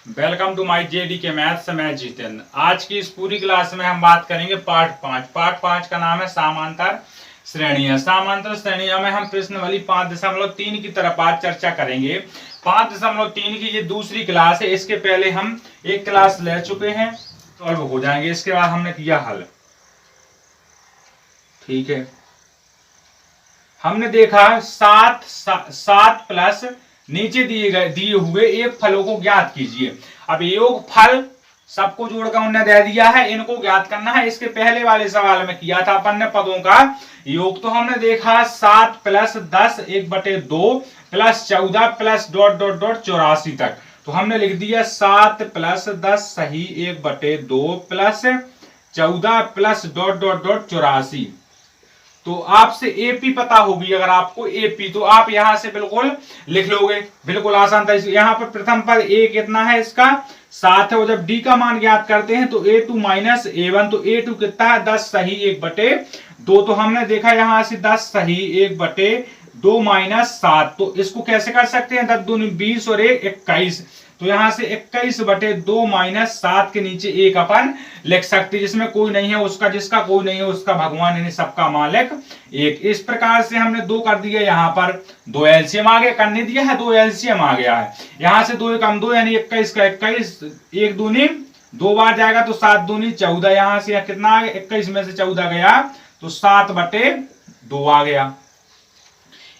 Welcome to my JD के maths. मैं जितेंद्र। आज की इस पूरी क्लास में हम बात करेंगे पार्ट 5। पार्ट 5 का नाम है समांतर श्रेणियां। समांतर श्रेणियों में हम प्रश्नावली 5.3 की तरफ आज चर्चा करेंगे। 5.3 की ये दूसरी क्लास है। इसके पहले हम एक क्लास ले चुके हैं, सॉल्व हो जाएंगे। इसके बाद हमने किया हल। ठीक है, हमने देखा 7 प्लस नीचे दिए हुए एक फलों को ज्ञात कीजिए। अब योग फल सबको जोड़कर उन्होंने दे दिया है, इनको ज्ञात करना है। इसके पहले वाले सवाल में किया था अपन ने पदों का योग। तो हमने देखा 7 प्लस 10 1/2 प्लस 14 प्लस ... 84 तक। तो हमने लिख दिया 7 प्लस 10 सही 1/2 प्लस 14 प्लस ... 84। तो आपसे एपी पता होगी, अगर आपको एपी तो आप यहां से बिल्कुल लिख लोगे, बिल्कुल आसान था। यहां पर प्रथम पद ए कितना है, इसका 7 है। और जब डी का मान ज्ञात करते हैं तो a2 माइनस a1, तो a2 कितना है 10 सही 1/2। तो हमने देखा यहां से 10 सही 1/2 माइनस 7। तो इसको कैसे कर सकते हैं, 10 दूनी 20 और 1 21। तो यहां से 21/2 माइनस 7 के नीचे एक अपन लिख सकते, जिसमें कोई नहीं है उसका, जिसका कोई नहीं है उसका भगवान, यानी सबका मालिक एक। इस प्रकार से हमने 2 कर दिया, यहां पर 2 एलसीएम आ गया, करने दिया है 2 एलसीएम आ गया है। यहां से 2 कम 2 यानी 21 का 21, 1 दूनी 2 बार जाएगा तो 7 दूनी 14। यहां से कितना आ गया, 21 में से 14 गया तो 7/2 आ गया,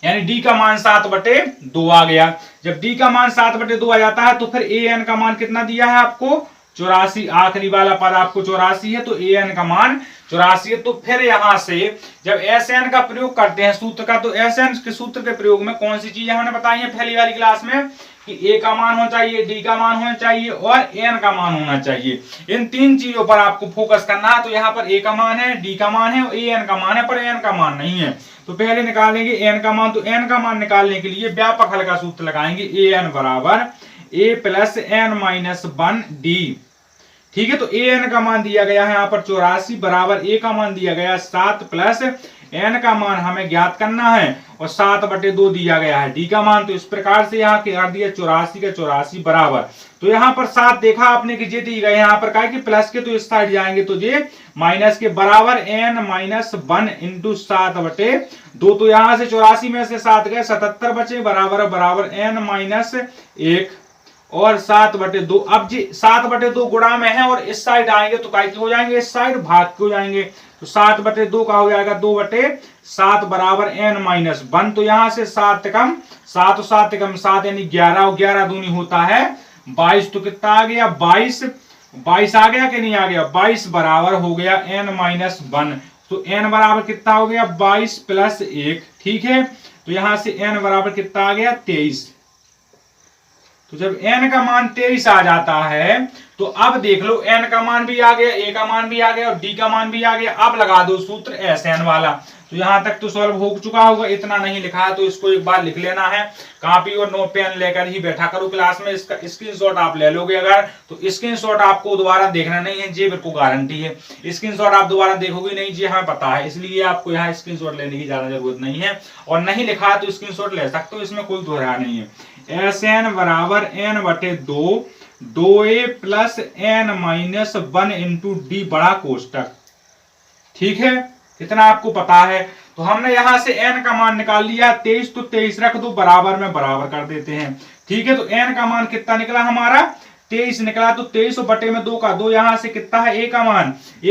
यानी डी का मान 7/2 आ गया। जब डी का मान 7/2 आ जाता है तो फिर ए एन का मान कितना दिया है आपको, 84। आखिरी वाला पद आपको 84 है, तो ए एन का मान 84 है। तो फिर यहां से जब एस एन का प्रयोग करते हैं सूत्र का, तो एस एन के सूत्र के प्रयोग में कौन सी चीजें हमने बताई है पहली वाली क्लास में, कि ए का मान होना चाहिए, डी का मान होना चाहिए और एन का मान होना चाहिए। इन 3 चीजों पर आपको फोकस करना है। तो यहाँ पर ए का मान है, डी का मान है और ए एन का मान है, पर एन का मान नहीं है। तो पहले निकालेंगे एन का मान। तो एन का मान निकालने के लिए व्यापक हल का सूत्र लगाएंगे, ए एन बराबर ए प्लस एन माइनस 1 डी। ठीक है, तो ए एन का मान दिया गया है यहाँ पर 84 बराबर ए का मान दिया गया 7 प्लस एन का मान हमें ज्ञात करना है और 7/2 दिया गया है डी का मान। तो इस प्रकार से यहाँ कर दिया 84 का 84 बराबर। तो यहाँ पर 7 देखा आपने कि जे दी गए, यहाँ पर कहा कि प्लस के तो इस साइड जाएंगे तो जे माइनस के बराबर एन माइनस 1 इंटू 7/2। तो यहाँ से 84 में से 7 गए 77 बचे, बराबर बराबर एन माइनस 1 और 7/2। अब जी 7/2 गुणा में है और इस साइड आएंगे तो काय के हो जाएंगे, इस साइड भाग के हो जाएंगे। तो 7/2 का हो जाएगा 2/7 बराबर एन माइनस 1। तो यहां से 7 कम 7 और 7 कम 7 यानी 11 और 11 दूनी होता है 22। तो कितना आ गया 22 आ गया कि नहीं आ गया, 22 बराबर हो गया एन माइनस 1। तो एन बराबर कितना हो गया 22 प्लस 1। ठीक है, तो यहां से एन बराबर कितना आ गया 23। तो जब n का मान 23 आ जाता है तो अब देख लो n का मान भी आ गया, a का मान भी आ गया और d का मान भी आ गया। अब लगा दो सूत्र एस एन वाला। तो यहां तक तो सॉल्व हो चुका होगा, इतना नहीं लिखा है तो इसको एक बार लिख लेना है। कॉपी और नोट पेन लेकर ही बैठा करो क्लास में। इसका स्क्रीनशॉट आप ले लोगे अगर, तो स्क्रीनशॉट आपको दोबारा देखना नहीं है, ये मेरे को गारंटी है। स्क्रीनशॉट आप दोबारा देखोगे नहीं, ये हमें पता है, इसलिए आपको यहाँ स्क्रीनशॉट लेने की ज्यादा जरूरत नहीं है। और नहीं लिखा है तो स्क्रीनशॉट ले सकते हो, इसमें कोई दोहरा नहीं है। एस एन बराबर n/2 2a plus N minus 1 into D बड़ा कोष्टक। ठीक है, इतना आपको पता है। तो हमने यहां से n का मान निकाल लिया 23, तो 23 रख दो, बराबर में बराबर कर देते हैं। ठीक है, तो n का मान कितना निकला हमारा 23 निकला। तो 23/2 का 2, यहां से कितना है a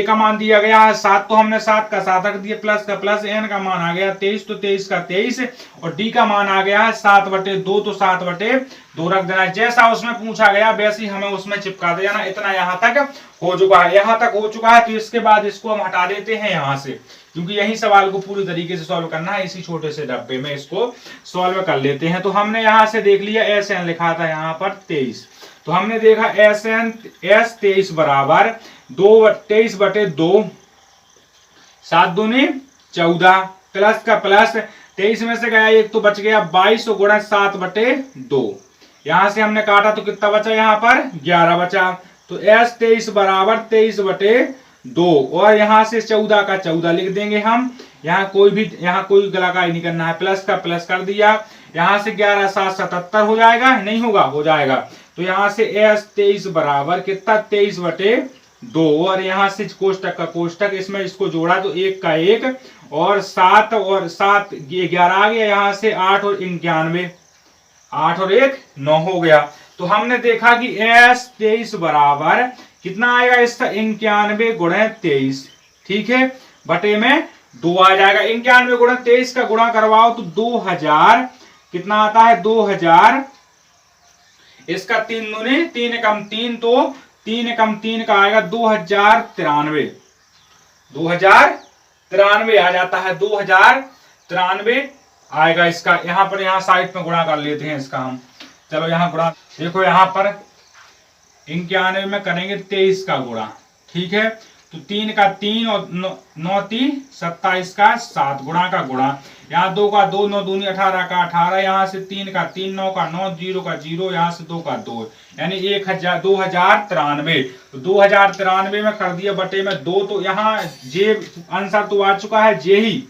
का मान दिया गया है 7, तो हमने 7 का 7 रख दिया, प्लस का प्लस, n का मान आ गया 23, तो 23 का 23 और d का मान आ गया है 7/2, तो 7/2 रख देना। जैसा उसमें पूछा गया वैसे ही हमें उसमें चिपका दे जाना। इतना यहां तक हो चुका है, यहां तक हो चुका है। तो इसके बाद इसको हम हटा देते हैं यहां से, क्योंकि यही सवाल को पूरी तरीके से सॉल्व करना है। इसी छोटे से डब्बे में इसको सॉल्व कर लेते हैं। तो हमने यहां से देख लिया एस एन लिखा था यहाँ पर 23। तो हमने देखा एस 23 बराबर 23/2 7 दूनी 14 प्लस का प्लस 23 में से गया एक तो बच गया 22 गुणा 7/2। यहां से हमने काटा तो कितना बचा, यहाँ पर 11 बचा। तो एस 23 बराबर 23/2 और यहां से 14 का 14 लिख देंगे हम। यहाँ कोई गलाकार नहीं करना है, प्लस का प्लस कर दिया। यहां से 11 7 77 हो जाएगा, नहीं होगा, हो जाएगा। तो यहाँ से S 23 बराबर कितना 23/2 और यहाँ से कोष्टक का कोष्टक, इसमें इसको जोड़ा तो 1 का 1 और 7 और 7 11 आ गया, यहाँ से 8 और 91, 8 और 1 9 हो गया। तो हमने देखा कि S 23 बराबर कितना आएगा इसका 91 गुणे 23, ठीक है, बटे में 2 आ जाएगा। 91 गुणे 23 का गुणा करवाओ तो 2000 कितना आता है 2000, इसका 3 दूनी 3 कम 3 तो 3 कम 3 का आएगा 2093, 2093 आ जाता है, 2093 आएगा इसका। यहाँ पर यहाँ साइड में गुणा कर लेते हैं इसका हम, चलो यहाँ गुणा देखो, यहाँ पर 91 में करेंगे 23 का गुणा, ठीक है, तो 3 का 3 और 9 3 27 का 7 गुणा का गुणा, यहाँ 2 का 2 9 दूनी 18 का 18, यहाँ से 3 का 3 9 का 9 0 का 0, यहाँ से 2 का 2, यानी 2093। तो 2093 में कर दिया बटे में 2, तो यहाँ जे आंसर तो आ चुका है जे ही,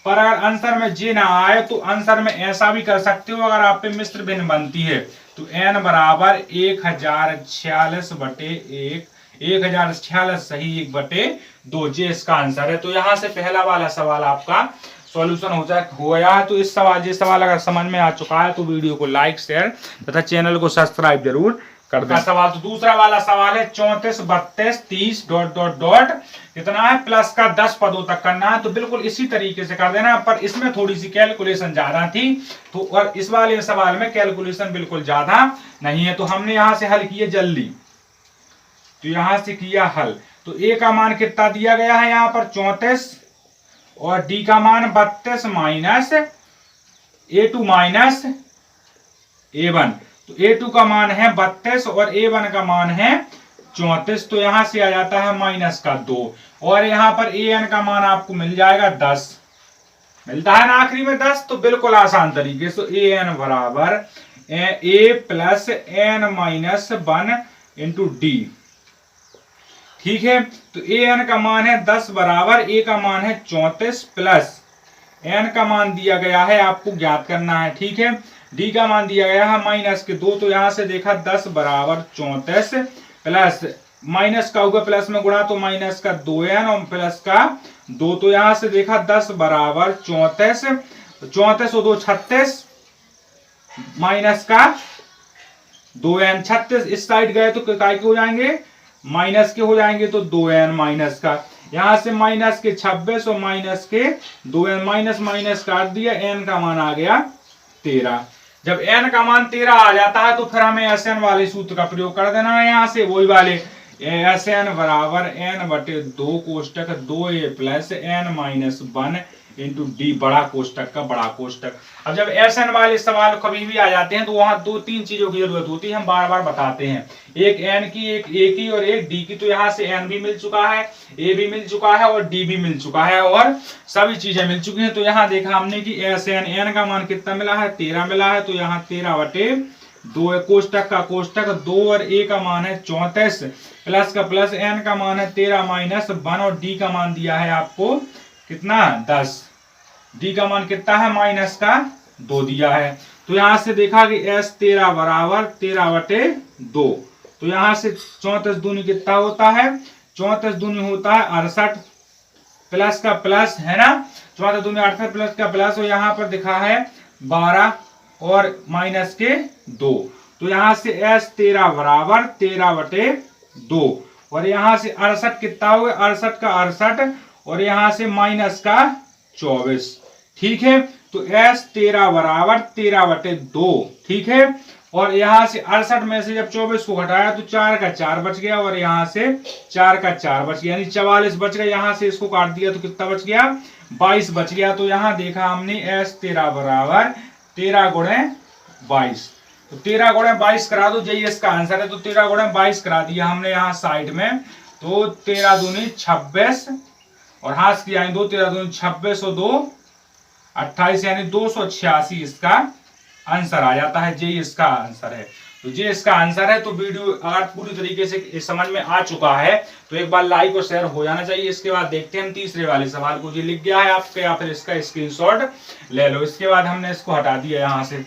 पर अगर आंसर में जे ना आए तो आंसर में ऐसा भी कर सकते हो, अगर आप पे मिश्र भिन्न बनती है तो n बराबर 1046/1, 1046 सही 1/2, जे इसका आंसर है। तो यहाँ से पहला वाला सवाल आपका सॉल्यूशन हो गया है। तो इस सवाल अगर समझ में आ चुका है तो वीडियो को लाइक शेयर तथा चैनल को सब्सक्राइब जरूर कर दें। सवाल तो दूसरा वाला सवाल है 34 32 30 ... कितना है प्लस का 10 पदों तक करना है, तो बिल्कुल इसी तरीके से कर देना, पर इसमें थोड़ी सी कैलकुलेशन ज्यादा थी, तो और इस वाले सवाल में कैलकुलेशन बिल्कुल ज्यादा नहीं है। तो हमने यहां से हल किए जल्दी, तो यहां से किया हल, तो ए का मान कितना दिया गया है यहाँ पर 34 और डी का मान 32 माइनस A2 माइनस A1, तो A2 का मान है 32 और A1 का मान है 34, तो यहां से आ जाता है माइनस का 2 और यहाँ पर AN का मान आपको मिल जाएगा 10, मिलता है ना आखिरी में 10, तो बिल्कुल आसान तरीके से AN बराबर A plus N minus 1 into D, ठीक है। तो AN का मान है 10 बराबर A का मान है 34 प्लस N का मान दिया गया है आपको ज्ञात करना है, ठीक है, D का मान दिया गया है माइनस के 2, तो यहां से देखा 10 बराबर 34 प्लस माइनस का होगा प्लस में गुणा तो माइनस का 2n और प्लस का 2, तो यहां से देखा 10 बराबर 34, 34 और 2 36 माइनस का 2n, 36 इस साइड गए तो काय के हो जाएंगे माइनस के हो जाएंगे, तो 2n माइनस का, यहां से माइनस के 26 और माइनस के 2n, माइनस माइनस काट दिया, n का मान आ गया 13। जब n का मान 13 आ जाता है तो फिर हमें SN वाले सूत्र का प्रयोग कर देना है, यहां से वही वाले SN बराबर n/2 कोष्टक 2a plus n minus 1 into D, बड़ा कोष्टक का बड़ा कोष्टक। अब जब SN वाले सवाल कभी भी आ जाते हैं तो वहां 2-3 चीजों की जरूरत होती है, हम बार बार बताते हैं, एक n की, एक a की और एक d की। तो यहाँ से n भी मिल चुका है, a भी मिल चुका है और d भी मिल चुका है और सभी चीजें मिल चुकी हैं। तो यहाँ देखा हमने कि SN n का मान कितना मिला है 13 मिला है, तो यहाँ 13/2 कोष्टक का कोष्टक 2 और a का मान है 34 प्लस का प्लस n का मान है 13 माइनस 1 और d का मान दिया है आपको कितना 10, d का मान कितना है माइनस का 2 दिया है। तो यहां से देखा कि S 13 बराबर 13/2, तो यहां से 34 दूनी कितना होता है 34 दूनी होता है 68 प्लस का प्लस है ना, 34 दूनी 68 प्लस का प्लस, और यहाँ पर दिखा है 12 और माइनस के 2, तो यहां से S 13 बराबर 13/2 और यहां से 68 कितना हो गया 68 का 68 और यहां से माइनस का 24, ठीक है। तो S 13 बराबर 13/2, ठीक है, और यहां से 68 में से जब 24 को घटाया तो 4 का 4 बच गया और यहां से 4 का 4 बच गया, यानी 44 बच गया, यहां से इसको काट दिया तो कितना बच गया 22 बच गया। तो यहां देखा हमने S 13 बराबर 13 गुणे 22, तो 13 गुणे 22 करा दो, यही इसका आंसर है। तो 13 गुणे 22 करा दिया हमने यहाँ साइड में, तो 13 दूनी 26 और हाथ की आए 2, 13 दूनी 26 और 2 28, यानी 286 इसका आंसर आ जाता है, यही इसका आंसर है। तो ये इसका आंसर है। तो वीडियो अगर पूरी तरीके से समझ में आ चुका है तो एक बार लाइक और शेयर हो जाना चाहिए। इसके बाद देखते हैं हम तीसरे वाले सवाल को, जो लिख गया है आपके, या फिर इसका स्क्रीनशॉट ले लो। इसके बाद हमने इसको हटा दिया यहाँ से।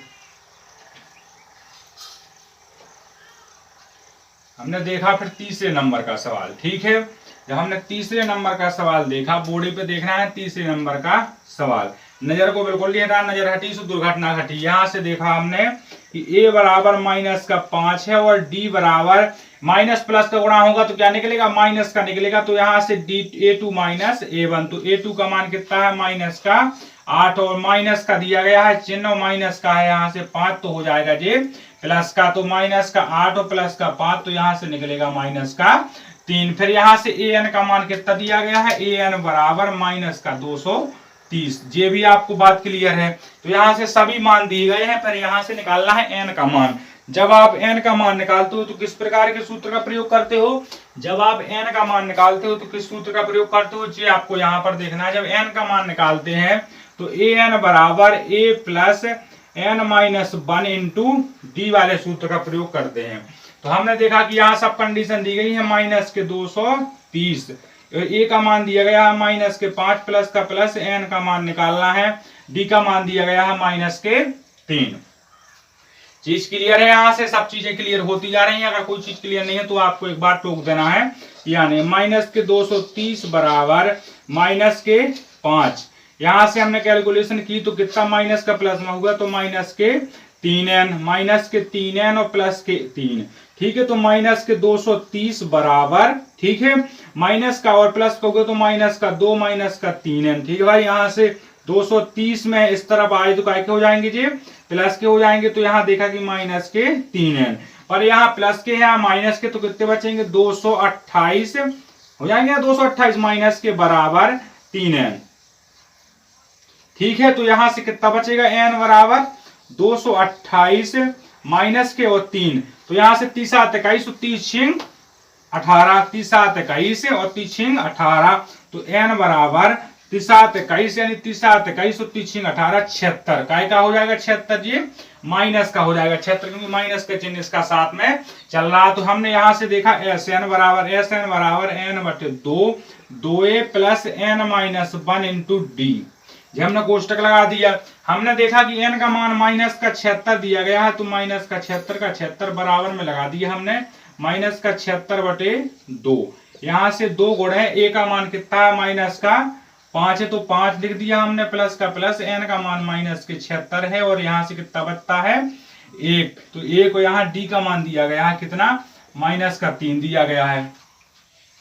हमने देखा फिर तीसरे नंबर का सवाल। ठीक है, जब हमने तीसरे नंबर का सवाल देखा, बोर्ड पे देखना है तीसरे नंबर का सवाल। नजर को बिल्कुल नहीं हटा, नजर हटी तो दुर्घटना घटी। यहां से देखा हमने कि a बराबर -5 है और d बराबर माइनस प्लस का गुणा होगा तो क्या निकलेगा, माइनस का निकलेगा। तो यहाँ से a2 माइनस a1, तो a2 का मान कितना है, माइनस का 8 और माइनस का दिया गया है चिन्ह, माइनस का है यहाँ से 5 तो हो जाएगा ये प्लस का, तो माइनस का 8 और प्लस का 5 तो यहाँ से निकलेगा माइनस का 3। फिर यहाँ से an का मान कितना दिया गया है, an बराबर माइनस का 230। ये भी आपको बात क्लियर है। तो यहाँ से सभी मान दिए गए हैं, फिर यहाँ से निकालना है n का मान। जब आप n का मान निकालते हो तो किस प्रकार के सूत्र का प्रयोग करते हो, जब आप n का मान निकालते हो तो किस सूत्र का प्रयोग करते हो, ये आपको यहाँ पर देखना है। जब n का मान निकालते हैं तो an बराबर a plus n minus 1 into D वाले सूत्र का प्रयोग करते हैं। तो हमने देखा कि यहाँ सब कंडीशन दी गई है, माइनस के 230, a का मान दिया गया है माइनस के 5, प्लस का प्लस, n का मान निकालना है, d का मान दिया गया है माइनस के 3। चीज क्लियर है, यहाँ से सब चीजें क्लियर होती जा रही हैं। अगर कोई चीज क्लियर नहीं है तो आपको एक बार टोक देना है, यानी माइनस के 230 बराबर माइनस के 5। यहाँ से हमने कैलकुलेशन की तो कितना माइनस का प्लस में हुआ, तो माइनस के 3n, माइनस के 3n और प्लस के 3। ठीक है, तो माइनस के 230 बराबर, ठीक है, माइनस का और प्लस का होगा तो माइनस का 2 माइनस का 3n। ठीक है भाई, यहाँ से 230 में इस तरफ आए तो क्या के हो जाएंगे जी, प्लस के हो जाएंगे। तो यहाँ देखा कि माइनस के 3n, पर यहाँ प्लस के यहाँ माइनस के, तो कितने बचेंगे, 228 हो जाएंगे, 228 माइनस के बराबर 3n। ठीक है, तो यहां से कितना बचेगा, n बराबर 228 माइनस के और 3, तो यहां से 3 7 21 और 3 6 18, 3 7 21 और 3 6 18, तो n बराबर 3 7 21 यानी 3 7 21 और 3 6 18 76। काय का हो जाएगा 76, ये माइनस का हो जाएगा 76, क्योंकि माइनस का चिन्ह इसका साथ में चल रहा है। तो हमने यहां से देखा SN बराबर n बटे 2, 2a plus n minus 1 into D. जब हमने कोष्टक लगा दिया, हमने देखा कि n का मान माइनस का 76 दिया गया है, तो माइनस का 76 बराबर में लगा दिया हमने माइनस का 76 बटे 2। यहाँ से 2 गुण है, a का मान कितना है, माइनस का 5 है, तो 5 लिख दिया हमने, प्लस का प्लस, n का मान माइनस के 76 है और यहाँ से कितना बचता है 1, तो 1 को यहाँ d का मान दिया गया है कितना, माइनस का 3 दिया गया है।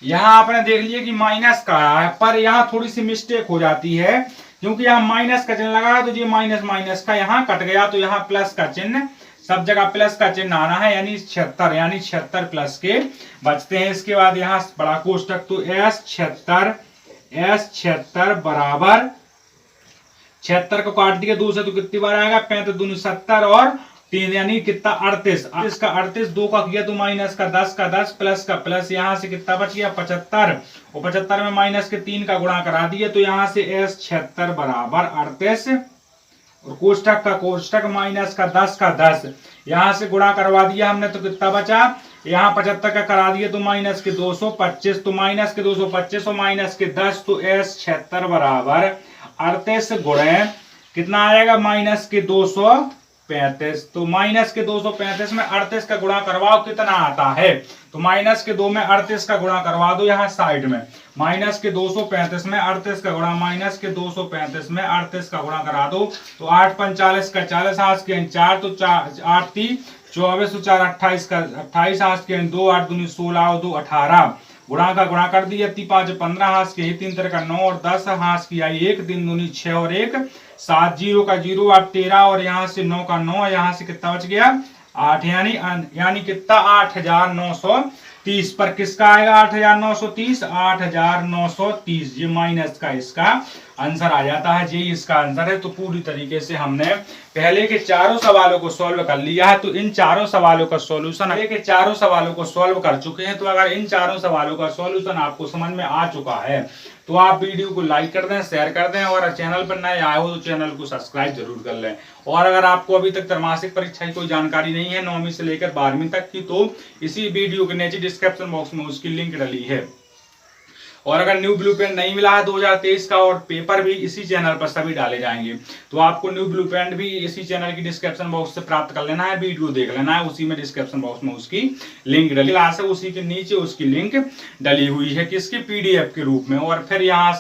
यहाँ आपने देख लिया कि माइनस का है, पर यहाँ थोड़ी सी मिस्टेक हो जाती है, क्योंकि यहाँ माइनस का चिन्ह लगा है तो ये माइनस माइनस का यहाँ कट गया, तो यहाँ प्लस का चिन्ह, सब जगह प्लस का चिन्ह आना है, यानी 76, यानी 76 प्लस के बचते हैं। इसके बाद यहाँ बड़ा कोष्टक, तो S76 बराबर 76 को काट दिया 2 से तो कितनी बार आएगा, 35 दूनी 70 और 3 यानी कितना 38, इसका 38 2 का किया तो माइनस का 10 प्लस का प्लस, यहाँ से कितना बच गया 75 और 75 में माइनस के 3 का गुणा करा दिया, तो यहाँ से S76 बराबर 38 और कोष्टक का कोष्टक माइनस का 10 यहाँ से गुणा करवा दिया हमने, तो कितना बचा, यहाँ 75 का करा दिया तो माइनस के 225, तो माइनस के 225 और माइनस के 10, तो S76 बराबर 38 गुणे कितना आएगा, माइनस के 235, तो माइनस के 235 में 38 का गुणा करवाओ कितना आता है, तो माइनस के 2 में 38 का गुणा करवा दो यहाँ साइड में, माइनस के 235 में 38 का गुणा, माइनस के 235 में 38 का गुणा करा दो, तो 8 45 का 40 हाथ के 4, तो 8 3 24 4 28 का 28 हाथ के 2, 8 दूनी 16 और 2 18, गुणा का गुणा कर दिया, 5 15 हाथ के 3 3 का 9 और 10 हाथ की आई 1 3 दूनी 6 और 1 7 0 का 0 8 13 और यहाँ से 9 का 9, यहाँ से कितना बच गया 8, यानी कितना 8930, पर किसका आएगा 8930, 8930 ये माइनस का इसका आंसर आ जाता है, ये इसका आंसर है। तो पूरी तरीके से हमने पहले के चारों सवालों को सॉल्व कर लिया है, तो इन चारों सवालों का सॉल्यूशन, पहले के चारों सवालों को सॉल्व कर चुके हैं। तो अगर इन चारों सवालों का सॉल्यूशन आपको समझ में आ चुका है तो आप वीडियो को लाइक कर दें, शेयर कर दें, और चैनल पर नए आए हो तो चैनल को सब्सक्राइब जरूर कर लें। और अगर आपको अभी तक त्रैमासिक परीक्षा की कोई जानकारी नहीं है 9वीं से लेकर 12वीं तक की, तो इसी वीडियो के नीचे डिस्क्रिप्शन बॉक्स में उसकी लिंक डली है। और अगर न्यू ब्लूप्रिंट नहीं मिला है 2023 का, और पेपर भी इसी चैनल पर सभी डाले जाएंगे, तो आपको न्यू ब्लूप्रिंट भी इसी चैनल की डिस्क्रिप्शन बॉक्स से प्राप्त कर लेना है, वीडियो देख लेना है, उसी में डिस्क्रिप्शन बॉक्स में उसकी लिंक डली क्लास है, उसी के नीचे उसकी लिंक डली हुई है किसकी, PDF के रूप में। और फिर यहाँ